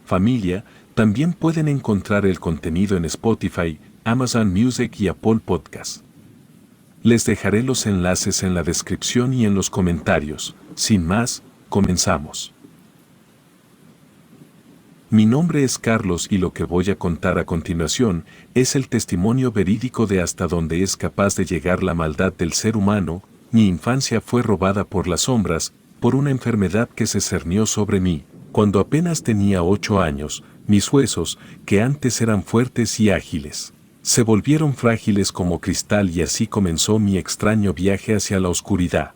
familia, también pueden encontrar el contenido en Spotify, Amazon Music y Apple Podcast. Les dejaré los enlaces en la descripción y en los comentarios. Sin más, comenzamos. Mi nombre es Carlos y lo que voy a contar a continuación es el testimonio verídico de hasta dónde es capaz de llegar la maldad del ser humano. Mi infancia fue robada por las sombras, por una enfermedad que se cernió sobre mí. Cuando apenas tenía 8 años, mis huesos, que antes eran fuertes y ágiles, se volvieron frágiles como cristal y así comenzó mi extraño viaje hacia la oscuridad.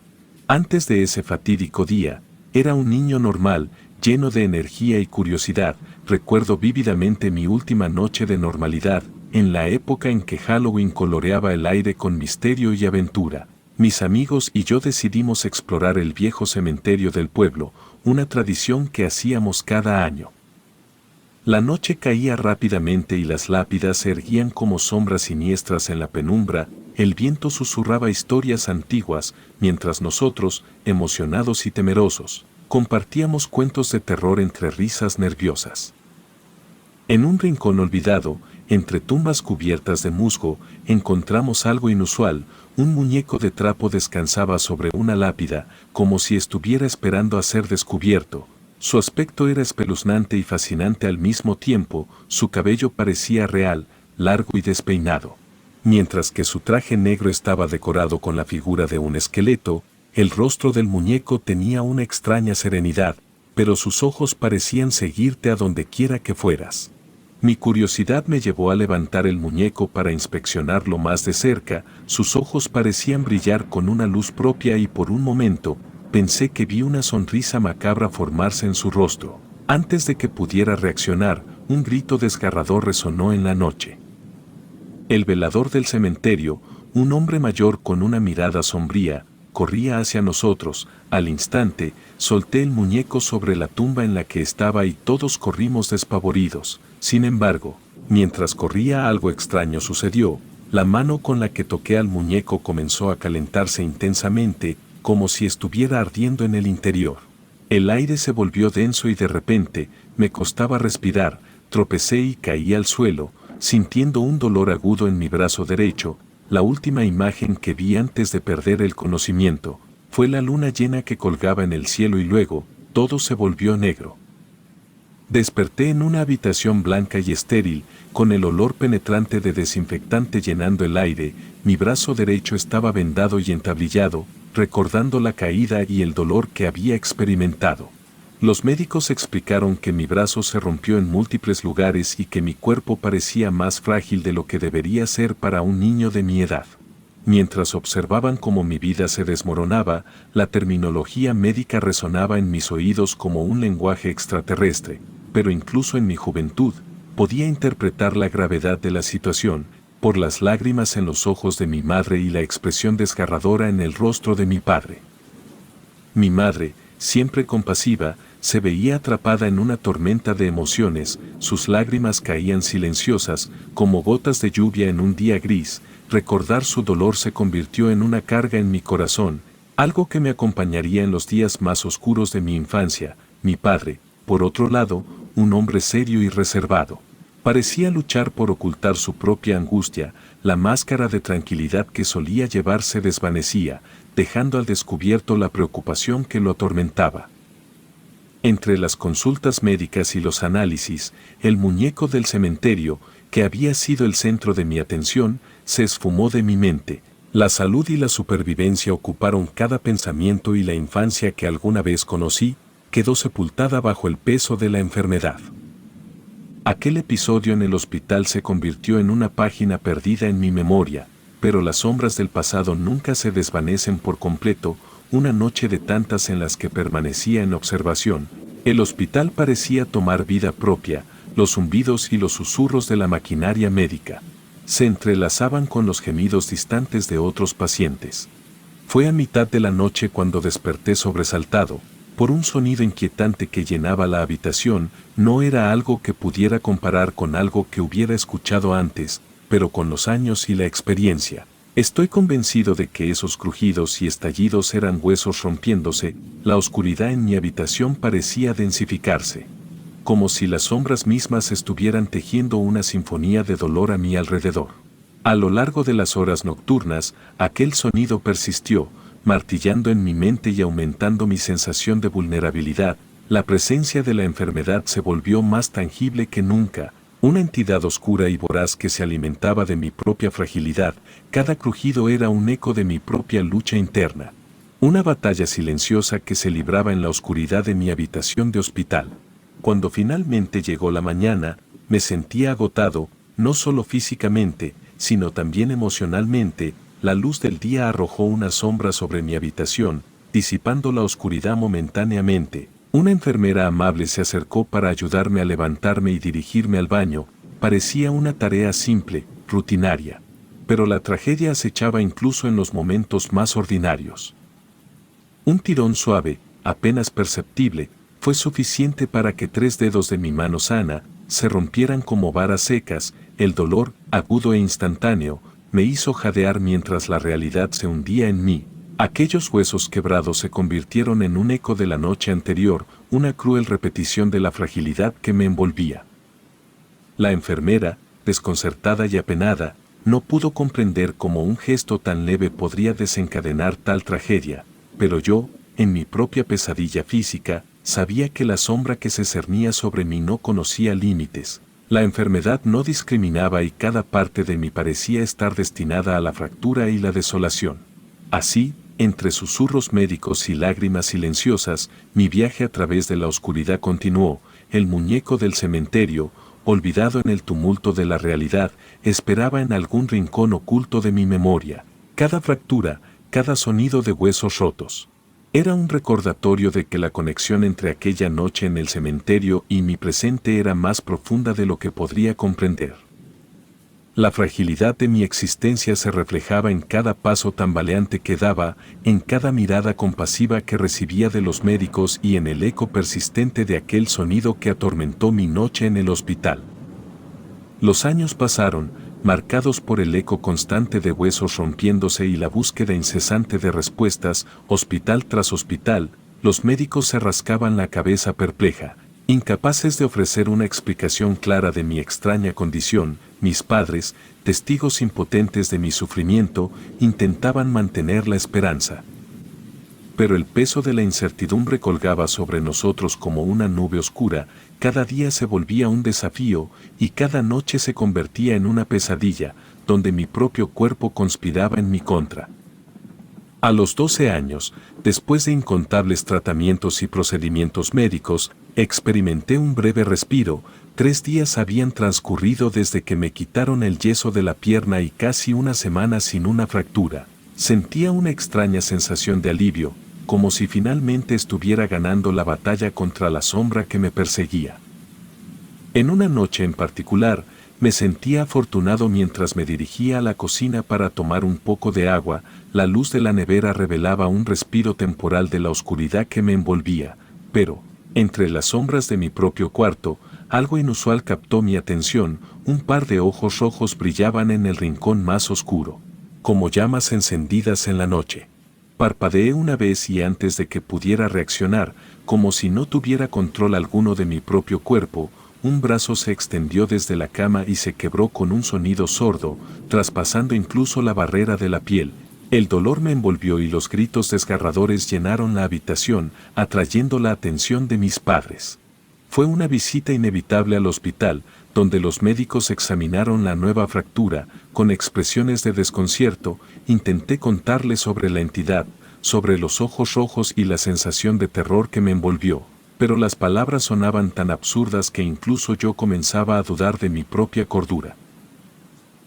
Antes de ese fatídico día, era un niño normal, lleno de energía y curiosidad. Recuerdo vívidamente mi última noche de normalidad, en la época en que Halloween coloreaba el aire con misterio y aventura. Mis amigos y yo decidimos explorar el viejo cementerio del pueblo, una tradición que hacíamos cada año. La noche caía rápidamente y las lápidas se erguían como sombras siniestras en la penumbra. El viento susurraba historias antiguas, mientras nosotros, emocionados y temerosos, compartíamos cuentos de terror entre risas nerviosas. En un rincón olvidado, entre tumbas cubiertas de musgo, encontramos algo inusual. Un muñeco de trapo descansaba sobre una lápida, como si estuviera esperando a ser descubierto. Su aspecto era espeluznante y fascinante al mismo tiempo. Su cabello parecía real, largo y despeinado. Mientras que su traje negro estaba decorado con la figura de un esqueleto, el rostro del muñeco tenía una extraña serenidad, pero sus ojos parecían seguirte a donde quiera que fueras. Mi curiosidad me llevó a levantar el muñeco para inspeccionarlo más de cerca. Sus ojos parecían brillar con una luz propia y por un momento, pensé que vi una sonrisa macabra formarse en su rostro. Antes de que pudiera reaccionar, un grito desgarrador resonó en la noche. El velador del cementerio, un hombre mayor con una mirada sombría, corría hacia nosotros. Al instante, solté el muñeco sobre la tumba en la que estaba y todos corrimos despavoridos. Sin embargo, mientras corría algo extraño sucedió. La mano con la que toqué al muñeco comenzó a calentarse intensamente, como si estuviera ardiendo en el interior. El aire se volvió denso y de repente, me costaba respirar. Tropecé y caí al suelo, sintiendo un dolor agudo en mi brazo derecho. La última imagen que vi antes de perder el conocimiento fue la luna llena que colgaba en el cielo y luego, todo se volvió negro. Desperté en una habitación blanca y estéril, con el olor penetrante de desinfectante llenando el aire. Mi brazo derecho estaba vendado y entablillado, recordando la caída y el dolor que había experimentado. Los médicos explicaron que mi brazo se rompió en múltiples lugares y que mi cuerpo parecía más frágil de lo que debería ser para un niño de mi edad. Mientras observaban cómo mi vida se desmoronaba, la terminología médica resonaba en mis oídos como un lenguaje extraterrestre, pero incluso en mi juventud, podía interpretar la gravedad de la situación, por las lágrimas en los ojos de mi madre y la expresión desgarradora en el rostro de mi padre. Mi madre, siempre compasiva, se veía atrapada en una tormenta de emociones. Sus lágrimas caían silenciosas, como gotas de lluvia en un día gris. Recordar su dolor se convirtió en una carga en mi corazón, algo que me acompañaría en los días más oscuros de mi infancia. Mi padre, por otro lado, un hombre serio y reservado, parecía luchar por ocultar su propia angustia. La máscara de tranquilidad que solía llevar se desvanecía, dejando al descubierto la preocupación que lo atormentaba. Entre las consultas médicas y los análisis, el muñeco del cementerio, que había sido el centro de mi atención, se esfumó de mi mente. La salud y la supervivencia ocuparon cada pensamiento y la infancia que alguna vez conocí, quedó sepultada bajo el peso de la enfermedad. Aquel episodio en el hospital se convirtió en una página perdida en mi memoria, pero las sombras del pasado nunca se desvanecen por completo. Una noche de tantas en las que permanecía en observación, el hospital parecía tomar vida propia. Los zumbidos y los susurros de la maquinaria médica se entrelazaban con los gemidos distantes de otros pacientes. Fue a mitad de la noche cuando desperté sobresaltado por un sonido inquietante que llenaba la habitación. No era algo que pudiera comparar con algo que hubiera escuchado antes, pero con los años y la experiencia, estoy convencido de que esos crujidos y estallidos eran huesos rompiéndose. La oscuridad en mi habitación parecía densificarse. como si las sombras mismas estuvieran tejiendo una sinfonía de dolor a mi alrededor. A lo largo de las horas nocturnas, aquel sonido persistió, martillando en mi mente y aumentando mi sensación de vulnerabilidad. La presencia de la enfermedad se volvió más tangible que nunca, una entidad oscura y voraz que se alimentaba de mi propia fragilidad. Cada crujido era un eco de mi propia lucha interna. Una batalla silenciosa que se libraba en la oscuridad de mi habitación de hospital. Cuando finalmente llegó la mañana, me sentía agotado, no solo físicamente, sino también emocionalmente. La luz del día arrojó una sombra sobre mi habitación, disipando la oscuridad momentáneamente. Una enfermera amable se acercó para ayudarme a levantarme y dirigirme al baño. Parecía una tarea simple, rutinaria. Pero la tragedia acechaba incluso en los momentos más ordinarios. Un tirón suave, apenas perceptible, fue suficiente para que 3 dedos de mi mano sana se rompieran como varas secas. El dolor, agudo e instantáneo, me hizo jadear mientras la realidad se hundía en mí. Aquellos huesos quebrados se convirtieron en un eco de la noche anterior, una cruel repetición de la fragilidad que me envolvía. La enfermera, desconcertada y apenada, no pudo comprender cómo un gesto tan leve podría desencadenar tal tragedia, pero yo, en mi propia pesadilla física, sabía que la sombra que se cernía sobre mí no conocía límites. La enfermedad no discriminaba y cada parte de mí parecía estar destinada a la fractura y la desolación. Así, entre susurros médicos y lágrimas silenciosas, mi viaje a través de la oscuridad continuó. El muñeco del cementerio, olvidado en el tumulto de la realidad, esperaba en algún rincón oculto de mi memoria. Cada fractura, cada sonido de huesos rotos. Era un recordatorio de que la conexión entre aquella noche en el cementerio y mi presente era más profunda de lo que podría comprender. La fragilidad de mi existencia se reflejaba en cada paso tambaleante que daba, en cada mirada compasiva que recibía de los médicos y en el eco persistente de aquel sonido que atormentó mi noche en el hospital. Los años pasaron, marcados por el eco constante de huesos rompiéndose y la búsqueda incesante de respuestas. Hospital tras hospital, los médicos se rascaban la cabeza perpleja, incapaces de ofrecer una explicación clara de mi extraña condición. Mis padres, testigos impotentes de mi sufrimiento, intentaban mantener la esperanza. Pero el peso de la incertidumbre colgaba sobre nosotros como una nube oscura. Cada día se volvía un desafío y cada noche se convertía en una pesadilla, donde mi propio cuerpo conspiraba en mi contra. A los 12 años, después de incontables tratamientos y procedimientos médicos, experimenté un breve respiro. 3 días habían transcurrido desde que me quitaron el yeso de la pierna y casi una semana sin una fractura. Sentía una extraña sensación de alivio, como si finalmente estuviera ganando la batalla contra la sombra que me perseguía. En una noche en particular, me sentía afortunado mientras me dirigía a la cocina para tomar un poco de agua. La luz de la nevera revelaba un respiro temporal de la oscuridad que me envolvía, pero, entre las sombras de mi propio cuarto, algo inusual captó mi atención. Un par de ojos rojos brillaban en el rincón más oscuro, como llamas encendidas en la noche. Parpadeé una vez y antes de que pudiera reaccionar, como si no tuviera control alguno de mi propio cuerpo, un brazo se extendió desde la cama y se quebró con un sonido sordo, traspasando incluso la barrera de la piel. El dolor me envolvió y los gritos desgarradores llenaron la habitación, atrayendo la atención de mis padres. Fue una visita inevitable al hospital, donde los médicos examinaron la nueva fractura. Con expresiones de desconcierto, intenté contarles sobre la entidad, sobre los ojos rojos y la sensación de terror que me envolvió, pero las palabras sonaban tan absurdas que incluso yo comenzaba a dudar de mi propia cordura.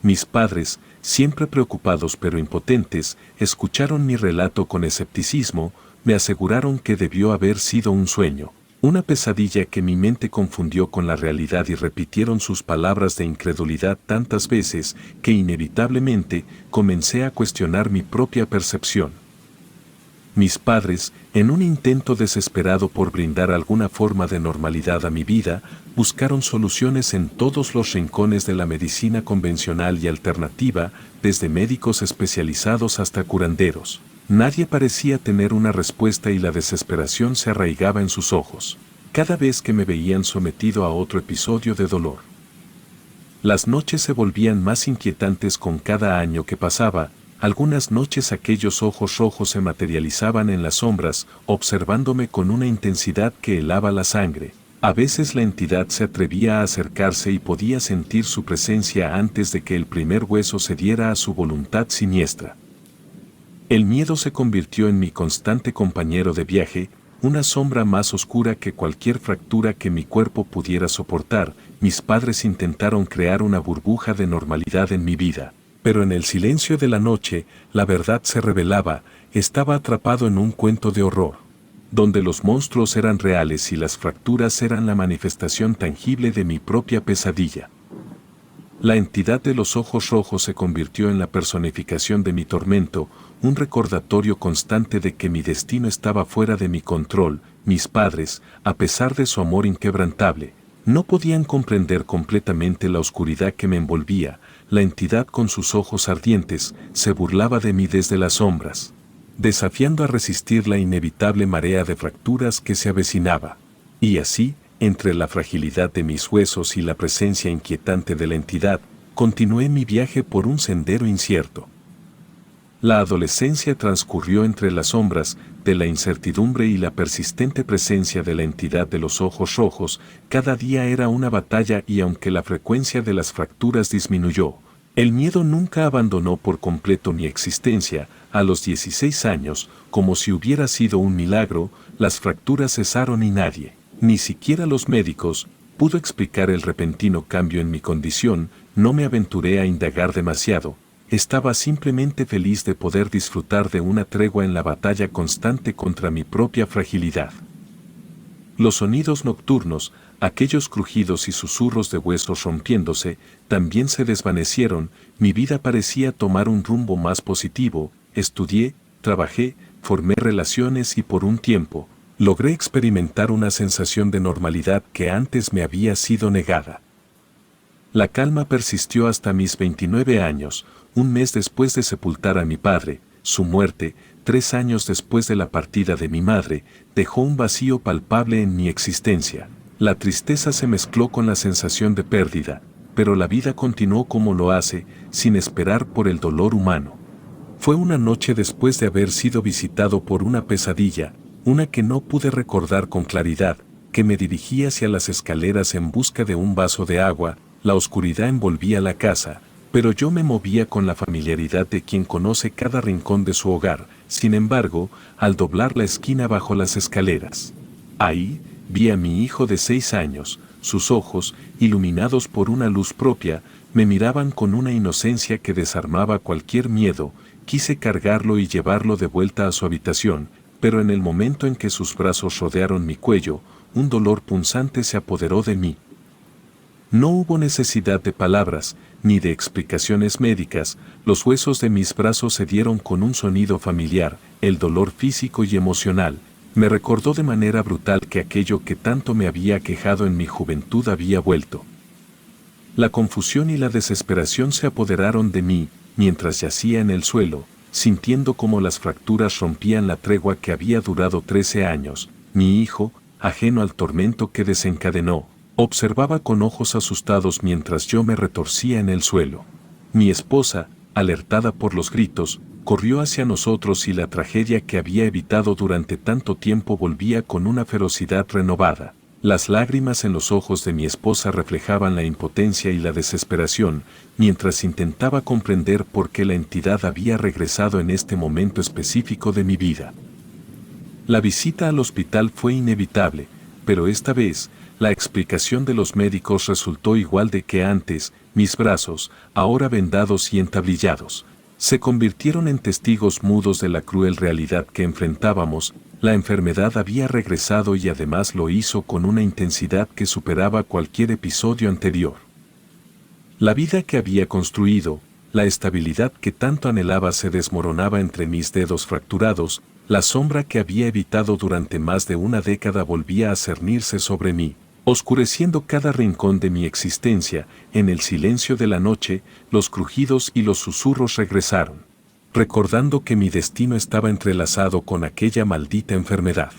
Mis padres, siempre preocupados pero impotentes, escucharon mi relato con escepticismo. Me aseguraron que debió haber sido un sueño, una pesadilla que mi mente confundió con la realidad, y repitieron sus palabras de incredulidad tantas veces que inevitablemente comencé a cuestionar mi propia percepción. Mis padres, en un intento desesperado por brindar alguna forma de normalidad a mi vida, buscaron soluciones en todos los rincones de la medicina convencional y alternativa, desde médicos especializados hasta curanderos. Nadie parecía tener una respuesta y la desesperación se arraigaba en sus ojos. cada vez que me veían sometido a otro episodio de dolor. Las noches se volvían más inquietantes con cada año que pasaba. Algunas noches aquellos ojos rojos se materializaban en las sombras, observándome con una intensidad que helaba la sangre. A veces la entidad se atrevía a acercarse y podía sentir su presencia antes de que el primer hueso cediera a su voluntad siniestra. El miedo se convirtió en mi constante compañero de viaje, una sombra más oscura que cualquier fractura que mi cuerpo pudiera soportar. Mis padres intentaron crear una burbuja de normalidad en mi vida, pero en el silencio de la noche, la verdad se revelaba. Estaba atrapado en un cuento de horror, donde los monstruos eran reales y las fracturas eran la manifestación tangible de mi propia pesadilla. La entidad de los ojos rojos se convirtió en la personificación de mi tormento, un recordatorio constante de que mi destino estaba fuera de mi control. Mis padres, a pesar de su amor inquebrantable, no podían comprender completamente la oscuridad que me envolvía. La entidad con sus ojos ardientes se burlaba de mí desde las sombras, desafiando a resistir la inevitable marea de fracturas que se avecinaba. Y así, entre la fragilidad de mis huesos y la presencia inquietante de la entidad, continué mi viaje por un sendero incierto. La adolescencia transcurrió entre las sombras de la incertidumbre y la persistente presencia de la entidad de los ojos rojos. Cada día era una batalla y aunque la frecuencia de las fracturas disminuyó, el miedo nunca abandonó por completo mi existencia. A los 16 años, como si hubiera sido un milagro, las fracturas cesaron y nadie, ni siquiera los médicos, pudo explicar el repentino cambio en mi condición. No me aventuré a indagar demasiado. Estaba simplemente feliz de poder disfrutar de una tregua en la batalla constante contra mi propia fragilidad. Los sonidos nocturnos, aquellos crujidos y susurros de huesos rompiéndose, también se desvanecieron. Mi vida parecía tomar un rumbo más positivo. Estudié, trabajé, formé relaciones y por un tiempo, logré experimentar una sensación de normalidad que antes me había sido negada. La calma persistió hasta mis 29 años, un mes después de sepultar a mi padre. Su muerte, 3 años después de la partida de mi madre, dejó un vacío palpable en mi existencia. La tristeza se mezcló con la sensación de pérdida, pero la vida continuó como lo hace, sin esperar por el dolor humano. Fue una noche después de haber sido visitado por una pesadilla, una que no pude recordar con claridad, que me dirigí hacia las escaleras en busca de un vaso de agua. La oscuridad envolvía la casa, pero yo me movía con la familiaridad de quien conoce cada rincón de su hogar. Sin embargo, al doblar la esquina bajo las escaleras, ahí vi a mi hijo de 6 años. Sus ojos, iluminados por una luz propia, me miraban con una inocencia que desarmaba cualquier miedo. Quise cargarlo y llevarlo de vuelta a su habitación, pero en el momento en que sus brazos rodearon mi cuello, un dolor punzante se apoderó de mí. No hubo necesidad de palabras, ni de explicaciones médicas. Los huesos de mis brazos cedieron con un sonido familiar. El dolor físico y emocional me recordó de manera brutal que aquello que tanto me había aquejado en mi juventud había vuelto. La confusión y la desesperación se apoderaron de mí, mientras yacía en el suelo, sintiendo cómo las fracturas rompían la tregua que había durado 13 años. Mi hijo, ajeno al tormento que desencadenó, observaba con ojos asustados mientras yo me retorcía en el suelo. Mi esposa, alertada por los gritos, corrió hacia nosotros y la tragedia que había evitado durante tanto tiempo volvía con una ferocidad renovada. Las lágrimas en los ojos de mi esposa reflejaban la impotencia y la desesperación, mientras intentaba comprender por qué la entidad había regresado en este momento específico de mi vida. La visita al hospital fue inevitable, pero esta vez, la explicación de los médicos resultó igual de que antes. Mis brazos, ahora vendados y entablillados, se convirtieron en testigos mudos de la cruel realidad que enfrentábamos. La enfermedad había regresado y además lo hizo con una intensidad que superaba cualquier episodio anterior. La vida que había construido, la estabilidad que tanto anhelaba se desmoronaba entre mis dedos fracturados. La sombra que había evitado durante más de una década volvía a cernirse sobre mí, oscureciendo cada rincón de mi existencia. En el silencio de la noche, los crujidos y los susurros regresaron, recordando que mi destino estaba entrelazado con aquella maldita enfermedad.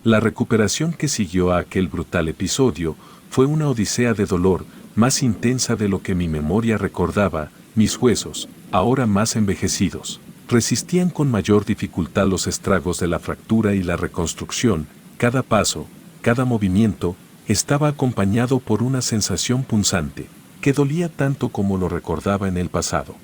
La recuperación que siguió a aquel brutal episodio fue una odisea de dolor, más intensa de lo que mi memoria recordaba. Mis huesos, ahora más envejecidos, resistían con mayor dificultad los estragos de la fractura y la reconstrucción. Cada paso, cada movimiento, estaba acompañado por una sensación punzante, que dolía tanto como lo recordaba en el pasado.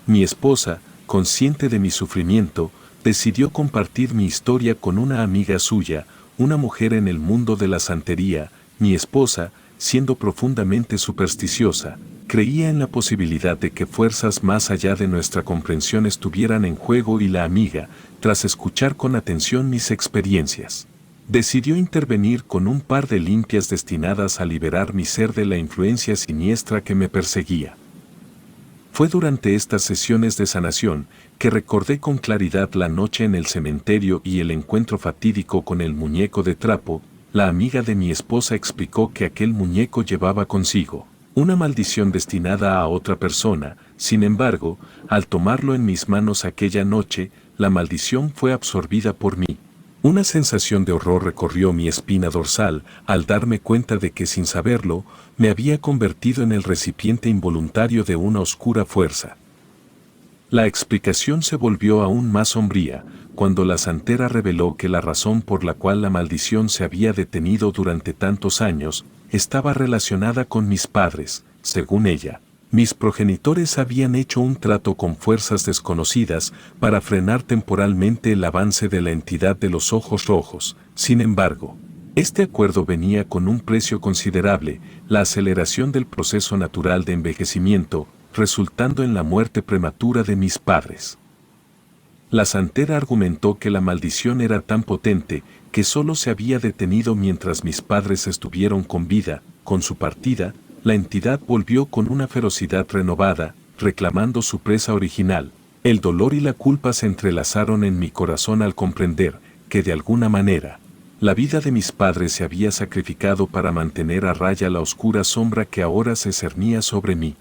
Mi esposa, consciente de mi sufrimiento, decidió compartir mi historia con una amiga suya, una mujer en el mundo de la santería. Mi esposa, siendo profundamente supersticiosa, creía en la posibilidad de que fuerzas más allá de nuestra comprensión estuvieran en juego y la amiga, tras escuchar con atención mis experiencias, decidió intervenir con un par de limpias destinadas a liberar mi ser de la influencia siniestra que me perseguía. Fue durante estas sesiones de sanación que recordé con claridad la noche en el cementerio y el encuentro fatídico con el muñeco de trapo. La amiga de mi esposa explicó que aquel muñeco llevaba consigo una maldición destinada a otra persona. Sin embargo, al tomarlo en mis manos aquella noche, la maldición fue absorbida por mí. Una sensación de horror recorrió mi espina dorsal al darme cuenta de que sin saberlo, me había convertido en el recipiente involuntario de una oscura fuerza. La explicación se volvió aún más sombría, cuando la santera reveló que la razón por la cual la maldición se había detenido durante tantos años, estaba relacionada con mis padres. Según ella, mis progenitores habían hecho un trato con fuerzas desconocidas para frenar temporalmente el avance de la entidad de los ojos rojos. Sin embargo, este acuerdo venía con un precio considerable: la aceleración del proceso natural de envejecimiento, resultando en la muerte prematura de mis padres. La santera argumentó que la maldición era tan potente que solo se había detenido mientras mis padres estuvieron con vida. Con su partida, la entidad volvió con una ferocidad renovada, reclamando su presa original. El dolor y la culpa se entrelazaron en mi corazón al comprender que de alguna manera, la vida de mis padres se había sacrificado para mantener a raya la oscura sombra que ahora se cernía sobre mí.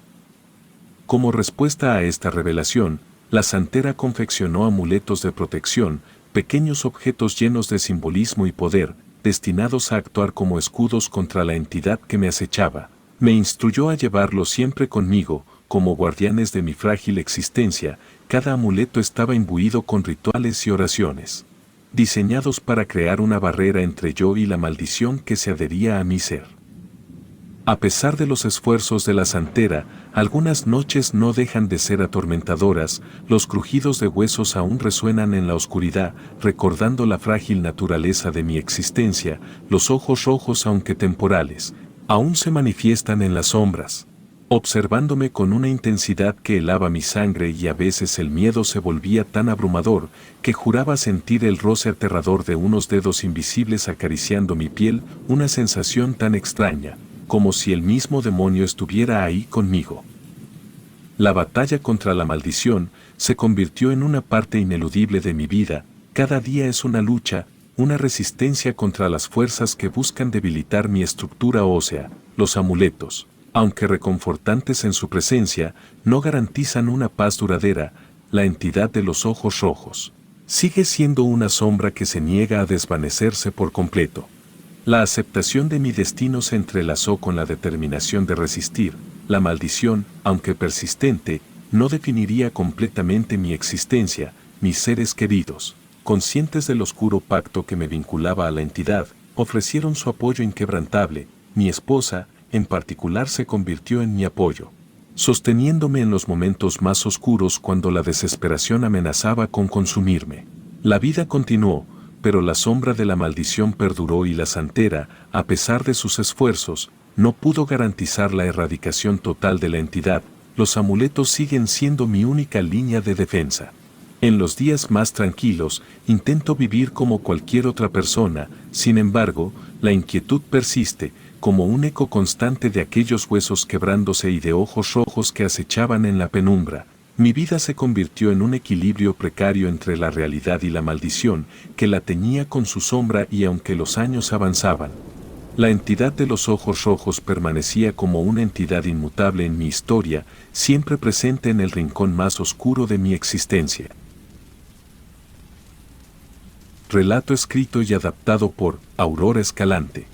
Como respuesta a esta revelación, la santera confeccionó amuletos de protección, pequeños objetos llenos de simbolismo y poder, destinados a actuar como escudos contra la entidad que me acechaba. Me instruyó a llevarlos siempre conmigo, como guardianes de mi frágil existencia. Cada amuleto estaba imbuido con rituales y oraciones, diseñados para crear una barrera entre yo y la maldición que se adhería a mi ser. A pesar de los esfuerzos de la santera, algunas noches no dejan de ser atormentadoras. Los crujidos de huesos aún resuenan en la oscuridad, recordando la frágil naturaleza de mi existencia. Los ojos rojos, aunque temporales, aún se manifiestan en las sombras, observándome con una intensidad que helaba mi sangre, y a veces el miedo se volvía tan abrumador que juraba sentir el roce aterrador de unos dedos invisibles acariciando mi piel, una sensación tan extraña, como si el mismo demonio estuviera ahí conmigo. La batalla contra la maldición se convirtió en una parte ineludible de mi vida. Cada día es una lucha, una resistencia contra las fuerzas que buscan debilitar mi estructura ósea. Los amuletos, aunque reconfortantes en su presencia, no garantizan una paz duradera. La entidad de los ojos rojos sigue siendo una sombra que se niega a desvanecerse por completo. La aceptación de mi destino se entrelazó con la determinación de resistir. La maldición, aunque persistente, no definiría completamente mi existencia. Mis seres queridos, conscientes del oscuro pacto que me vinculaba a la entidad, ofrecieron su apoyo inquebrantable. Mi esposa, en particular, se convirtió en mi apoyo, sosteniéndome en los momentos más oscuros cuando la desesperación amenazaba con consumirme. La vida continuó, pero la sombra de la maldición perduró, y la santera, a pesar de sus esfuerzos, no pudo garantizar la erradicación total de la entidad. Los amuletos siguen siendo mi única línea de defensa. En los días más tranquilos, intento vivir como cualquier otra persona. Sin embargo, la inquietud persiste, como un eco constante de aquellos huesos quebrándose y de ojos rojos que acechaban en la penumbra. Mi vida se convirtió en un equilibrio precario entre la realidad y la maldición, que la teñía con su sombra, y aunque los años avanzaban, la entidad de los ojos rojos permanecía como una entidad inmutable en mi historia, siempre presente en el rincón más oscuro de mi existencia. Relato escrito y adaptado por Aurora Escalante.